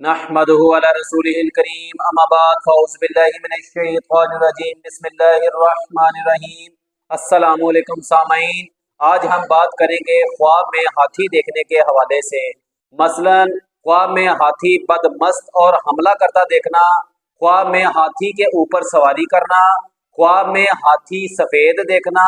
नहमदुहु अला रसूलिहिल करीम अम्मा बाद फौज़ बिल्लाहि मिनश शैतानिर रजीम बिस्मिल्लाहिर रहमानिर रहीम। अस्सलामु अलैकुम सामईन, आज हम बात करेंगे ख्वाब में हाथी देखने के हवाले से। मसलन ख्वाब में हाथी बदमस्त और हमला करता देखना, ख्वाब में हाथी के ऊपर सवारी करना, ख्वाब में हाथी सफ़ेद देखना,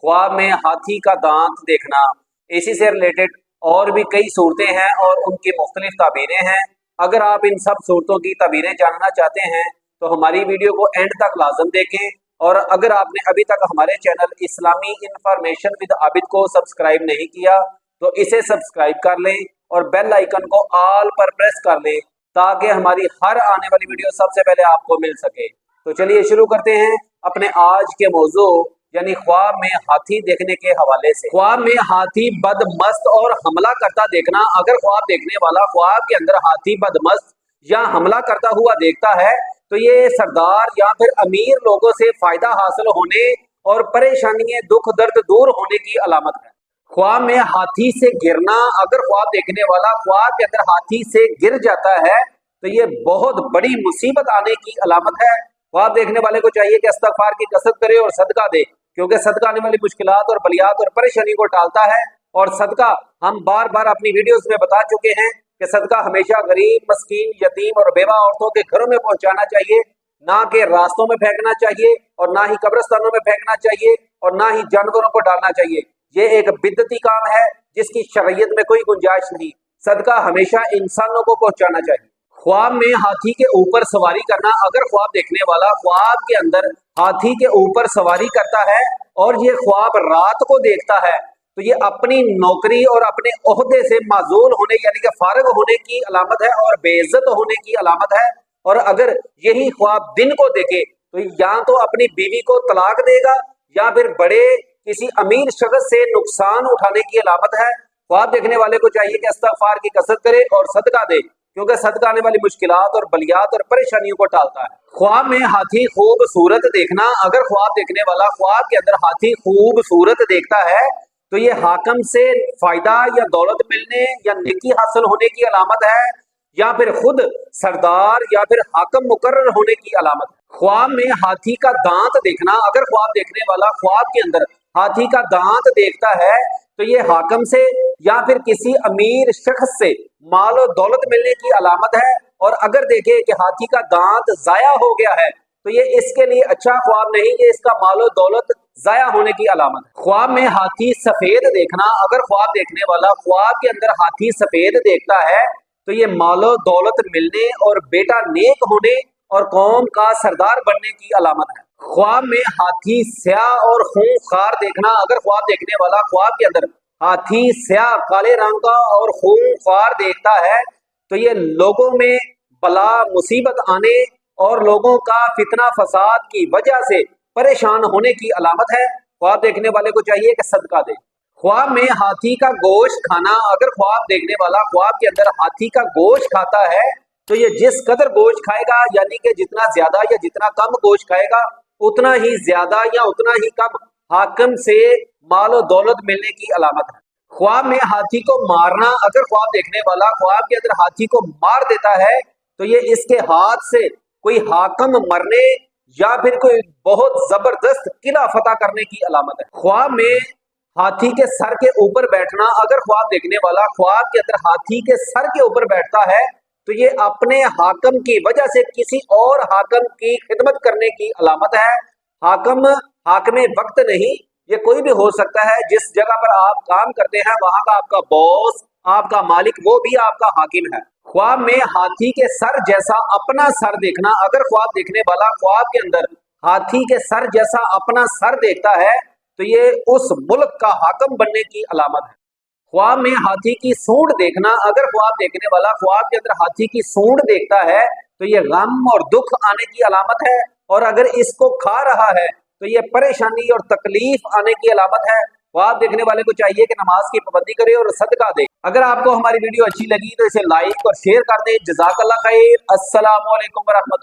ख्वाब में हाथी का दांत देखना। इसी से रिलेटेड और भी कई सूरतें हैं और उनकी मुख्तलिफ ताबीरें हैं। अगर आप इन सब सूरतों की ताबीरें जानना चाहते हैं तो हमारी वीडियो को एंड तक लाजम देखें, और अगर आपने अभी तक हमारे channel Islami information with Abid को सब्सक्राइब नहीं किया तो इसे सब्सक्राइब कर लें और बेल आइकन को ऑल पर प्रेस कर लें ताकि हमारी हर आने वाली वीडियो सबसे पहले आपको मिल सके। तो चलिए शुरू करते हैं अपने आज के मौजू यानी ख्वाब में हाथी देखने के हवाले से। ख्वाब में हाथी बदमस्त और हमला करता देखना। अगर ख्वाब देखने वाला ख्वाब के अंदर हाथी बदमस्त या हमला करता हुआ देखता है तो ये सरदार या फिर अमीर लोगों से फायदा हासिल होने और परेशानियां दुख दर्द दूर होने की अलामत है। ख्वाब में हाथी से गिरना। अगर ख्वाब देखने वाला ख्वाब के अंदर हाथी से गिर जाता है तो ये बहुत बड़ी मुसीबत आने की अलामत है। ख्वाब देखने वाले को चाहिए कि इस्तिग़फ़ार की कसरत करे और सदका दे, क्योंकि सदका आने वाली मुश्किलात और बलियात और परेशानी को टालता है। और सदका हम बार बार अपनी वीडियोस में बता चुके हैं कि सदका हमेशा गरीब, मस्कीन, यतीम और बेवा औरतों के घरों में पहुंचाना चाहिए, ना कि रास्तों में फेंकना चाहिए और ना ही कब्रिस्तानों में फेंकना चाहिए और ना ही जानवरों को डालना चाहिए। ये एक बिदअती काम है जिसकी शरीयत में कोई गुंजाइश नहीं। सदका हमेशा इंसानों को पहुंचाना चाहिए। ख्वाब में हाथी के ऊपर सवारी करना। अगर ख्वाब देखने वाला ख्वाब के अंदर हाथी के ऊपर सवारी करता है और ये ख्वाब रात को देखता है तो ये अपनी नौकरी और अपने ओहदे से माजूल होने यानी कि फारिग होने की अलामत है और बेइज्जत होने की अलामत है। और अगर यही ख्वाब दिन को देखे तो या तो अपनी बीवी को तलाक देगा या फिर बड़े किसी अमीर शख्स से नुकसान उठाने की अलामत है। ख्वाब देखने वाले को चाहिए कि इस्तिग़फ़ार की कसरत करे और सदका दे, क्योंकि सदका आने वाली मुश्किलात और बलियात और परेशानियों को टालता है। ख्वाब में हाथी खूबसूरत देखना। अगर ख्वाब देखने वाला ख्वाब के अंदर हाथी खूबसूरत देखता है तो ये हाकिम से फायदा या दौलत मिलने या नेकी हासिल होने की अलामत है, या फिर खुद सरदार या फिर हाकिम मुकर्रर होने की अलामत है। ख्वाब में हाथी का दांत देखना। अगर ख्वाब देखने वाला ख्वाब के अंदर हाथी का दांत देखता है तो ये हाकिम से या फिर किसी अमीर शख्स से माल और दौलत मिलने की अलामत है। और अगर देखे कि हाथी का दांत जाया हो गया है तो ये इसके लिए अच्छा ख्वाब नहीं, ये इसका माल और दौलत जाया होने की अलामत है। ख्वाब में हाथी सफेद देखना। अगर ख्वाब देखने वाला ख्वाब के अंदर हाथी सफेद देखता है तो ये माल और दौलत मिलने और बेटा नेक होने और कौम का सरदार बनने की अलामत है। ख्वाब में हाथी स्याह और खूंखार देखना। अगर ख्वाब देखने वाला ख्वाब के अंदर हाथी स्याह काले रंग का और खूंखार देखता है तो ये लोगों में बला मुसीबत आने और लोगों का फितना फसाद की वजह से परेशान होने की अलामत है। ख्वाब देखने वाले को चाहिए कि सदका दे। ख्वाब में हाथी का गोश्त खाना। अगर ख्वाब देखने वाला ख्वाब के अंदर हाथी का गोश्त खाता है तो ये जिस कदर गोश्त खाएगा यानी कि जितना ज्यादा या जितना कम गोश्त खाएगा उतना ही ज्यादा या उतना ही कम हाकिम से माल और दौलत मिलने की अलामत है। ख्वाब में हाथी को मारना। अगर ख्वाब देखने वाला ख्वाब के अंदर हाथी को मार देता है तो ये इसके हाथ से कोई हाकिम मरने या फिर कोई बहुत जबरदस्त किला फतह करने की अलामत है। ख्वाब में हाथी के सर के ऊपर बैठना। अगर ख्वाब देखने वाला ख्वाब के अंदर हाथी के सर के ऊपर बैठता है तो ये अपने हाकिम की वजह से किसी और हाकिम की खिदमत करने की अलामत है। हाकिम वक्त नहीं, ये कोई भी हो सकता है। जिस जगह पर आप काम करते हैं वहां का आपका बॉस, आपका मालिक, वो भी आपका हाकिम है। ख्वाब में हाथी के सर जैसा अपना सर देखना। अगर ख्वाब देखने वाला ख्वाब के अंदर हाथी के सर जैसा अपना सर देखता है तो ये उस मुल्क का हाकिम बनने की अलामत है। ख्वाब में हाथी की सूंड देखना। अगर ख्वाब देखने वाला ख्वाब के अंदर हाथी की सूंड देखता है तो ये गम और दुख आने की अलामत है, और अगर इसको खा रहा है तो ये परेशानी और तकलीफ आने की अलामत है। ख्वाब देखने वाले को चाहिए कि नमाज की पाबंदी करे और सदका दे। अगर आपको हमारी वीडियो अच्छी लगी तो इसे लाइक और शेयर कर दें। जज़ाकल्लाह खैर। अस्सलामु अलैकुम व रहमतुल्लाह।